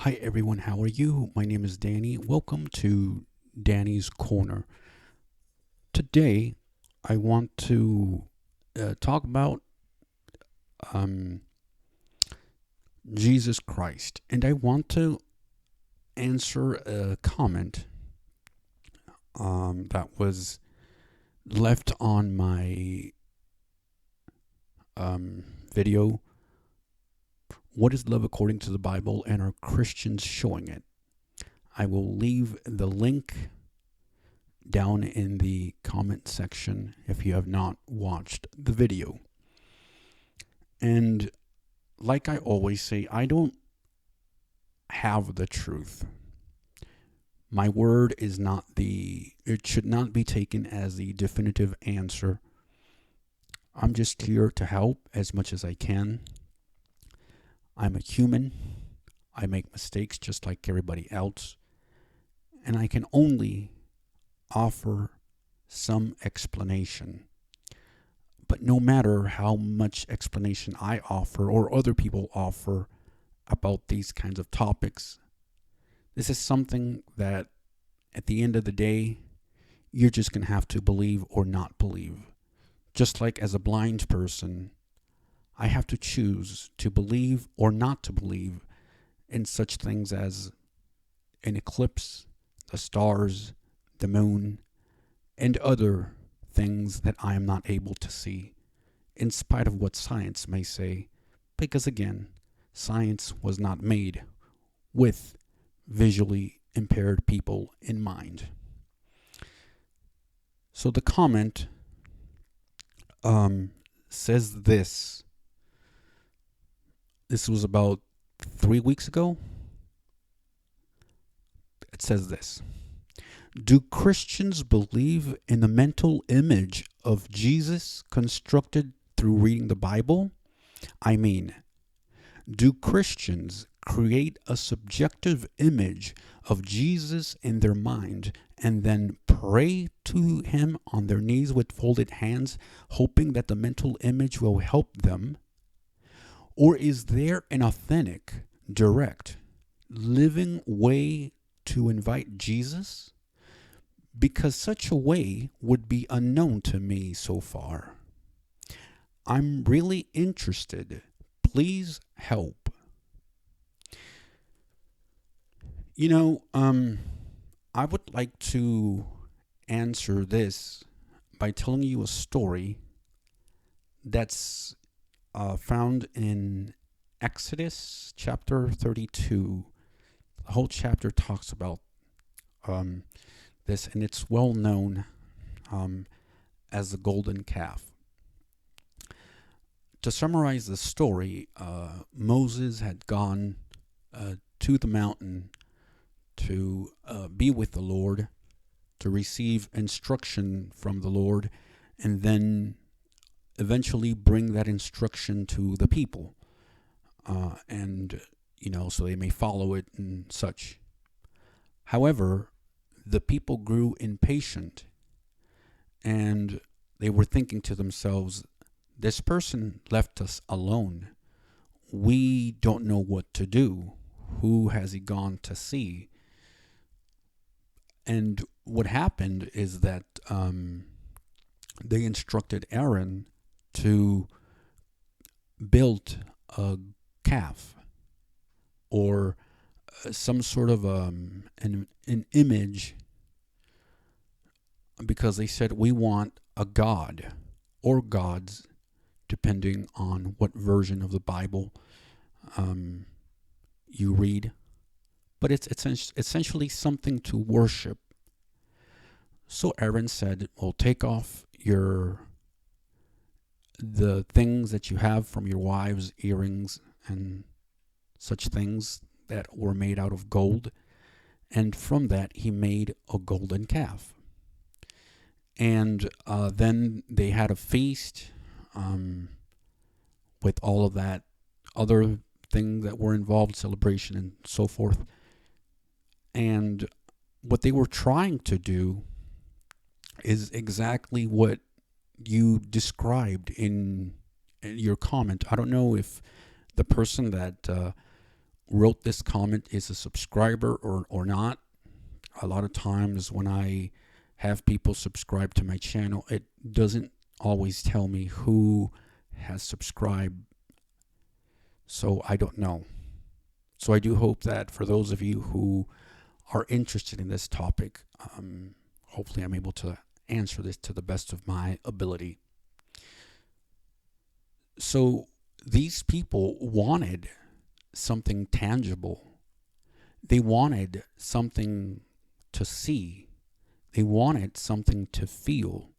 Hi everyone, how are you? My name is Danny. Welcome to Danny's Corner. Today, I want to talk about um, Jesus Christ, and I want to answer a comment that was left on my video. What is love according to the Bible, and are Christians showing it? I will leave the link down in the comment section if you have not watched the video. And like I always say, I don't have the truth. My word is not it should not be taken as the definitive answer. I'm just here to help as much as I can. I'm a human. I make mistakes just like everybody else. And I can only offer some explanation. But no matter how much explanation I offer or other people offer about these kinds of topics, this is something that at the end of the day, you're just going to have to believe or not believe. Just like as a blind person, I have to choose to believe or not to believe in such things as an eclipse, the stars, the moon, and other things that I am not able to see, in spite of what science may say, because again, science was not made with visually impaired people in mind. So the comment says this. This was about 3 weeks ago. It says this. Do Christians believe in the mental image of Jesus constructed through reading the Bible? I mean, do Christians create a subjective image of Jesus in their mind and then pray to him on their knees with folded hands, hoping that the mental image will help them? Or is there an authentic, direct, living way to invite Jesus? Because such a way would be unknown to me so far. I'm really interested. Please help. I would like to answer this by telling you a story that's found in Exodus chapter 32. The whole chapter talks about this, and it's well known as the golden calf. To summarize the story, Moses had gone to the mountain to be with the Lord, to receive instruction from the Lord, and then eventually bring that instruction to the people, so they may follow it and such. However, the people grew impatient, and they were thinking to themselves, this person left us alone. We don't know what to do. Who has he gone to see? And what happened is that they instructed Aaron to build a calf or some sort of an image, because they said, we want a god or gods, depending on what version of the Bible you read. But it's essentially something to worship. So Aaron said, well, take off the things that you have from your wives, earrings and such things that were made out of gold. And from that, he made a golden calf. And then they had a feast with all of that other things that were involved, celebration and so forth. And what they were trying to do is exactly what you described in your comment. I don't know if the person that wrote this comment is a subscriber or not. A lot of times when I have people subscribe to my channel, it doesn't always tell me who has subscribed. So I don't know. So I do hope that for those of you who are interested in this topic, hopefully I'm able to answer this to the best of my ability. So these people wanted something tangible. They wanted something to see. They wanted something to feel.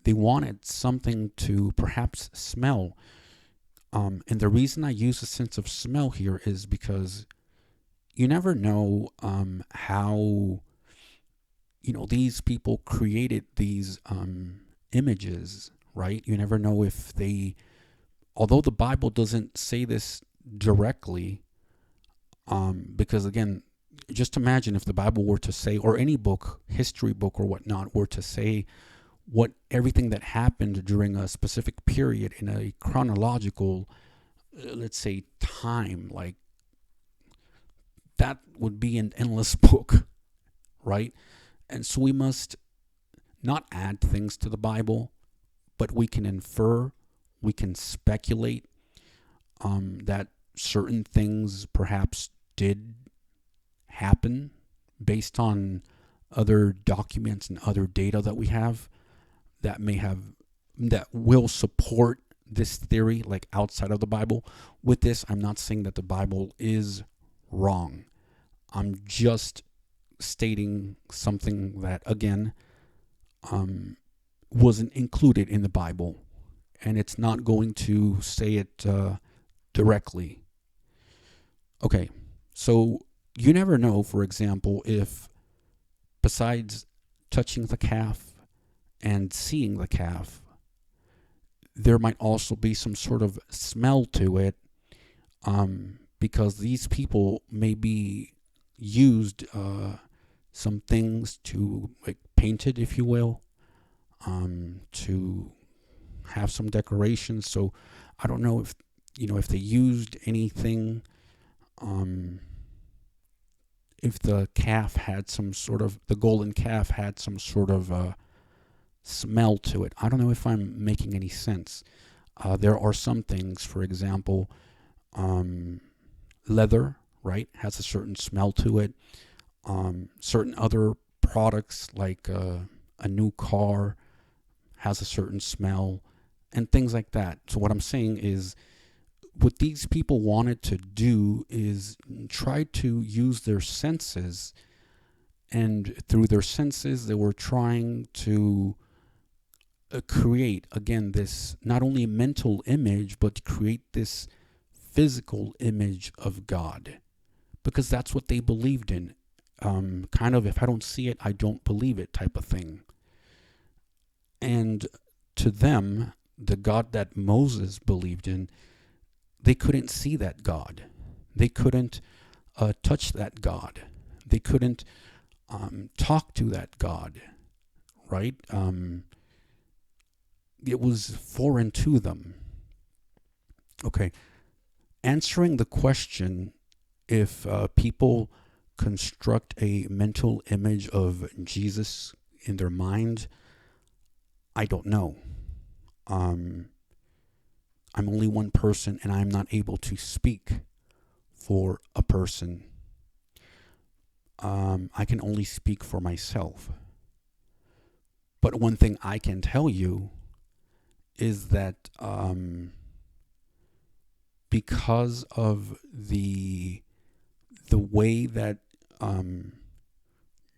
They wanted something to perhaps smell. And the reason I use a sense of smell here is because you never know how, these people created these images, right? You never know if they, although the Bible doesn't say this directly, because again, just imagine if the Bible were to say, or any book, history book or whatnot, were to say what everything that happened during a specific period in a chronological, let's say, time, like that would be an endless book, right? And so we must not add things to the Bible, but we can infer, we can speculate that certain things perhaps did happen based on other documents and other data that we have that will support this theory, like outside of the Bible. With this, I'm not saying that the Bible is wrong. I'm just stating something that, again, wasn't included in the Bible, and it's not going to say it directly. Okay, so you never know, for example, if besides touching the calf and seeing the calf, there might also be some sort of smell to it, because these people maybe used some things to, like, paint it, if you will, to have some decorations. So I don't know if they used anything, if the calf had some sort of, the golden calf had some sort of smell to it. I don't know if I'm making any sense. There are some things, for example, leather, right, has a certain smell to it. Certain other products, like a new car, has a certain smell, and things like that. So what I'm saying is, what these people wanted to do is try to use their senses, and through their senses they were trying to create, again, this not only mental image, but create this physical image of God, because that's what they believed in. Kind of, if I don't see it, I don't believe it type of thing. And to them, the God that Moses believed in, they couldn't see that God. They couldn't touch that God. They couldn't talk to that God, right? It was foreign to them. Okay. Answering the question if people construct a mental image of Jesus in their mind, I don't know. I'm only one person, and I'm not able to speak for a person. I can only speak for myself. But one thing I can tell you is that because of the way that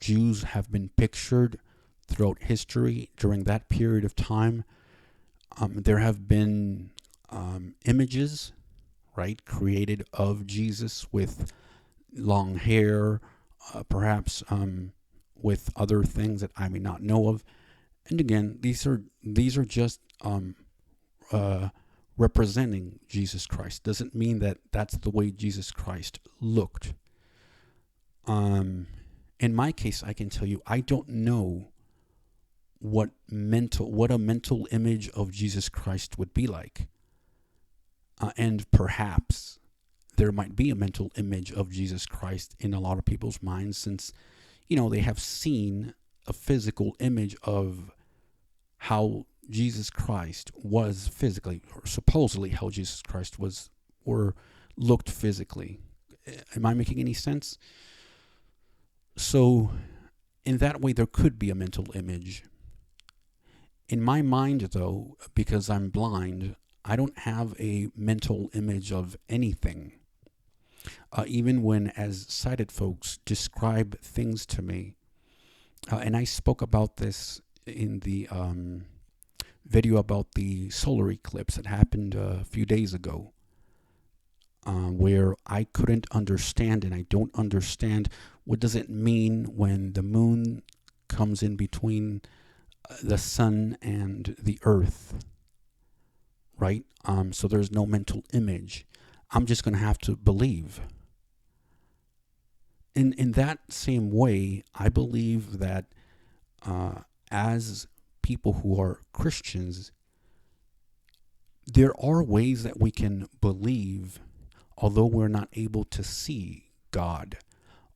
Jews have been pictured throughout history during that period of time, there have been images, right, created of Jesus with long hair, perhaps with other things that I may not know of. And again, these are just representing Jesus Christ. Doesn't mean that that's the way Jesus Christ looked. In my case, I can tell you, I don't know what a mental image of Jesus Christ would be like. And perhaps there might be a mental image of Jesus Christ in a lot of people's minds, since, they have seen a physical image of how Jesus Christ was physically, or supposedly how Jesus Christ was or looked physically. Am I making any sense? So in that way, there could be a mental image. In my mind, though, because I'm blind, I don't have a mental image of anything. Even when, as sighted folks, describe things to me. And I spoke about this in the video about the solar eclipse that happened a few days ago, where I couldn't understand, and I don't understand, what does it mean when the moon comes in between the sun and the earth, right? So there's no mental image. I'm just going to have to believe. In that same way, I believe that as people who are Christians, there are ways that we can believe, although we're not able to see God,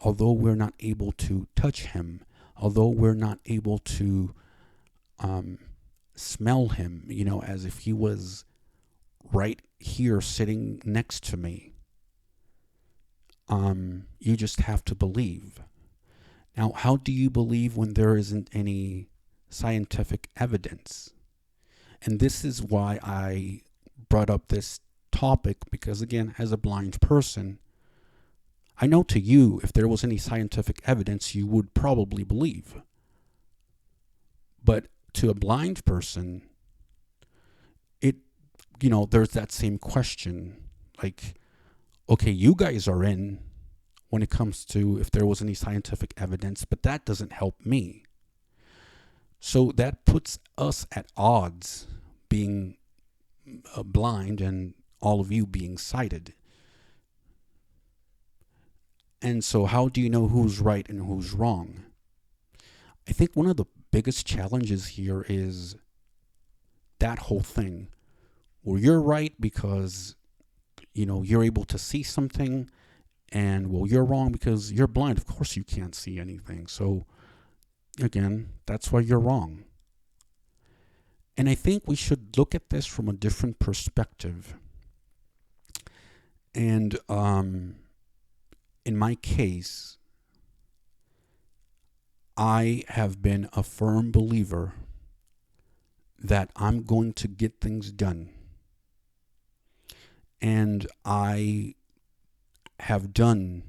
although we're not able to touch Him, although we're not able to smell Him, as if He was right here sitting next to me. You just have to believe. Now, how do you believe when there isn't any scientific evidence? And this is why I brought up this topic, because again, as a blind person, I know to you, if there was any scientific evidence, you would probably believe. But to a blind person, there's that same question. Like, okay, you guys are in when it comes to if there was any scientific evidence, but that doesn't help me. So that puts us at odds, being blind and all of you being sighted. And so how do you know who's right and who's wrong? I think one of the biggest challenges here is that whole thing where you're right because, you're able to see something, and you're wrong because you're blind. Of course you can't see anything. So again, that's why you're wrong. And I think we should look at this from a different perspective. And in my case, I have been a firm believer that I'm going to get things done. And I have done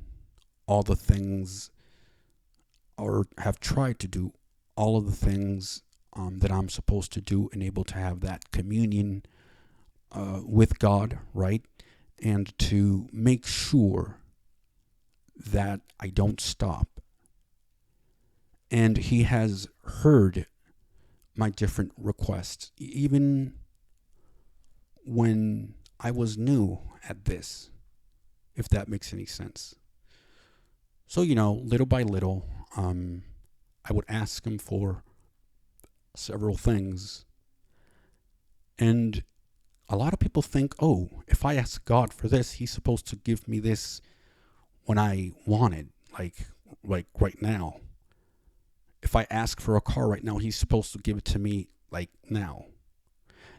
all the things, or have tried to do all of the things that I'm supposed to do, and able to have that communion with God, right? And to make sure that I don't stop. And He has heard my different requests, even when I was new at this, if that makes any sense. So, little by little, I would ask Him for several things. And a lot of people think, oh, if I ask God for this, He's supposed to give me this when I want it, like right now. If I ask for a car right now, He's supposed to give it to me like now.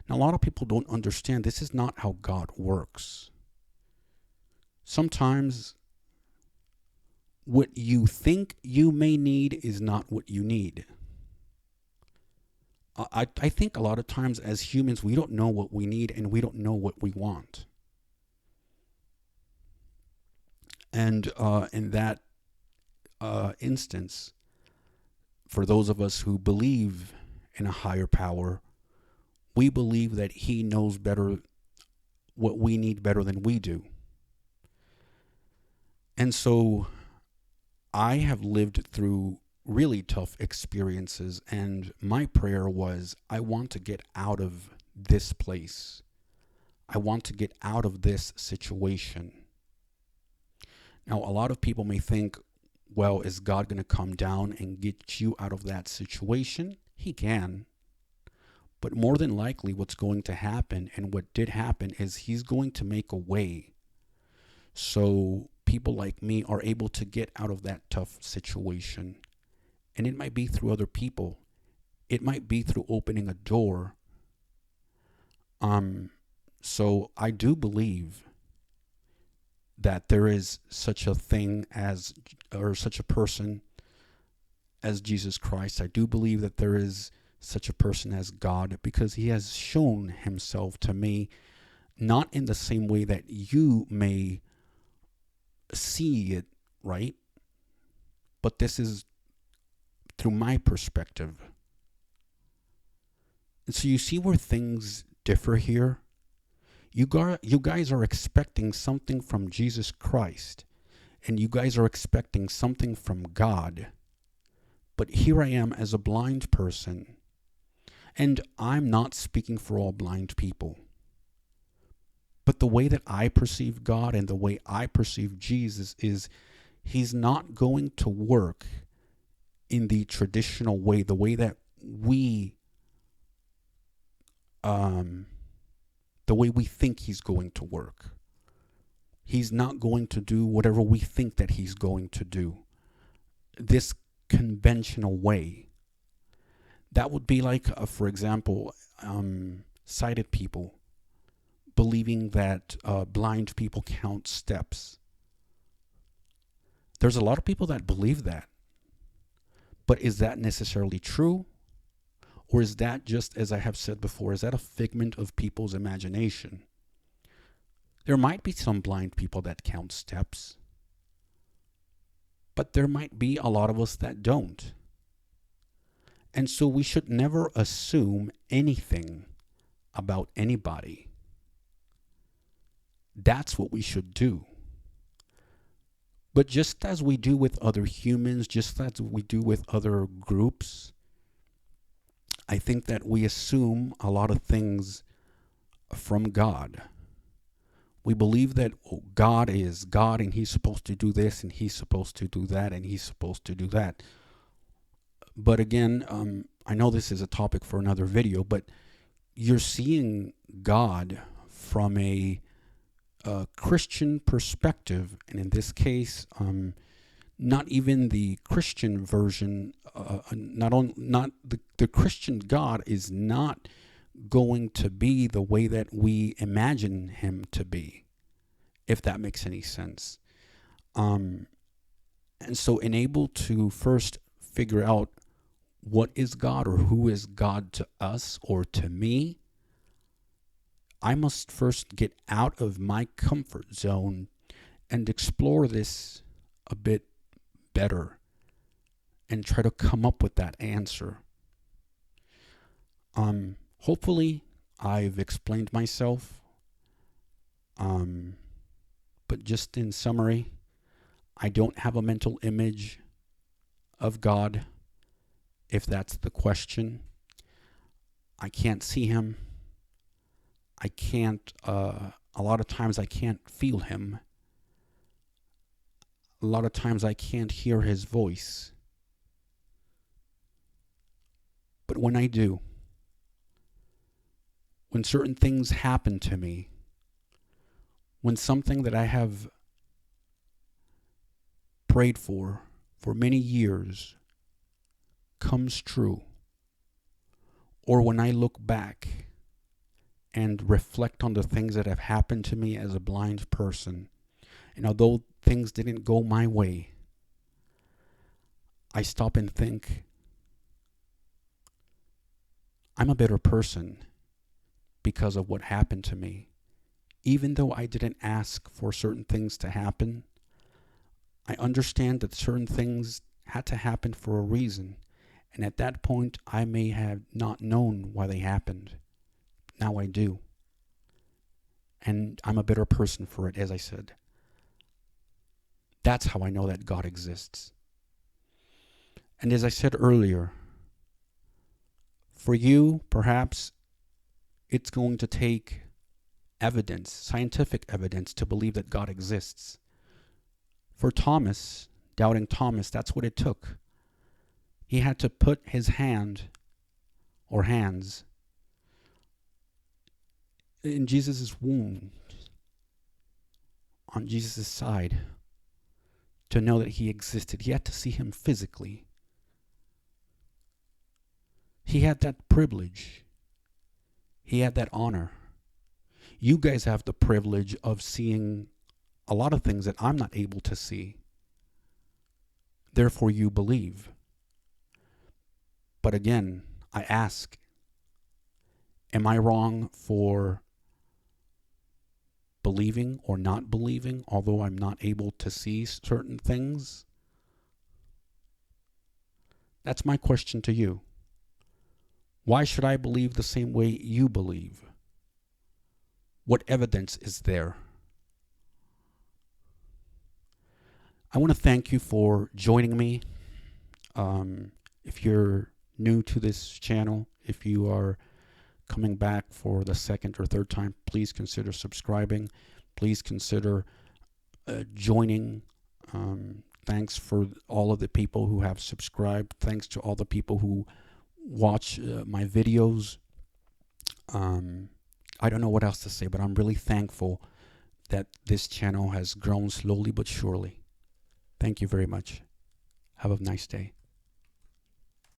Now, a lot of people don't understand this is not how God works. Sometimes what you think you may need is not what you need. I think a lot of times as humans, we don't know what we need and we don't know what we want. And in that instance, for those of us who believe in a higher power, we believe that He knows better what we need better than we do. And so I have lived through really tough experiences, and my prayer was, I want to get out of this place. I want to get out of this situation. Now, a lot of people may think, well, is God going to come down and get you out of that situation? He can. But more than likely what's going to happen, and what did happen, is He's going to make a way So people like me are able to get out of that tough situation. And it might be through other people. It might be through opening a door. So I do believe that there is such a thing as, or such a person as Jesus Christ. I do believe that there is such a person as God, because he has shown himself to me, not in the same way that you may see it, right? But this is through my perspective. And so you see where things differ here? You guys are expecting something from Jesus Christ, and you guys are expecting something from God. But here I am as a blind person, and I'm not speaking for all blind people. But the way that I perceive God and the way I perceive Jesus is, he's not going to work in the traditional way, the way that we the way we think he's going to work. He's not going to do whatever we think that he's going to do. This conventional way. That would be like, for example, sighted people believing that blind people count steps. There's a lot of people that believe that. But is that necessarily true? Or is that just, as I have said before, is that a figment of people's imagination? There might be some blind people that count steps, but there might be a lot of us that don't. And so we should never assume anything about anybody. That's what we should do. But just as we do with other humans, just as we do with other groups, I think that we assume a lot of things from God. We believe that God is God and he's supposed to do this and he's supposed to do that and he's supposed to do that. But again, I know this is a topic for another video, but you're seeing God from a Christian perspective, and in this case, not even the Christian version. The Christian God is not going to be the way that we imagine him to be, if that makes any sense. And so, enable to first figure out what is God, or who is God to us or to me, I must first get out of my comfort zone and explore this a bit better and try to come up with that answer. Hopefully I've explained myself. But just in summary, I don't have a mental image of God, if that's the question. I can't see him. I can't, a lot of times I can't feel him. A lot of times I can't hear his voice. But when I do, when certain things happen to me, when something that I have prayed for many years comes true, or when I look back and reflect on the things that have happened to me as a blind person, and although things didn't go my way, I stop and think, I'm a better person because of what happened to me. Even though I didn't ask for certain things to happen, I understand that certain things had to happen for a reason. And at that point, I may have not known why they happened. Now I do. And I'm a better person for it, as I said. That's how I know that God exists. And as I said earlier, for you, perhaps it's going to take evidence, scientific evidence, to believe that God exists. For Thomas, doubting Thomas, that's what it took. He had to put his hand or hands in Jesus' wound on Jesus' side to know that he existed. He had to see him physically. He had that privilege. He had that honor. You guys have the privilege of seeing a lot of things that I'm not able to see. Therefore, you believe. But again, I ask, am I wrong for believing or not believing, although I'm not able to see certain things? That's my question to you. Why should I believe the same way you believe? What evidence is there? I want to thank you for joining me. If you're new to this channel, if you are coming back for the second or third time, please consider subscribing. Please consider joining. Thanks for all of the people who have subscribed. Thanks to all the people who watch my videos. I don't know what else to say, but I'm really thankful that this channel has grown slowly but surely. Thank you very much. Have a nice day.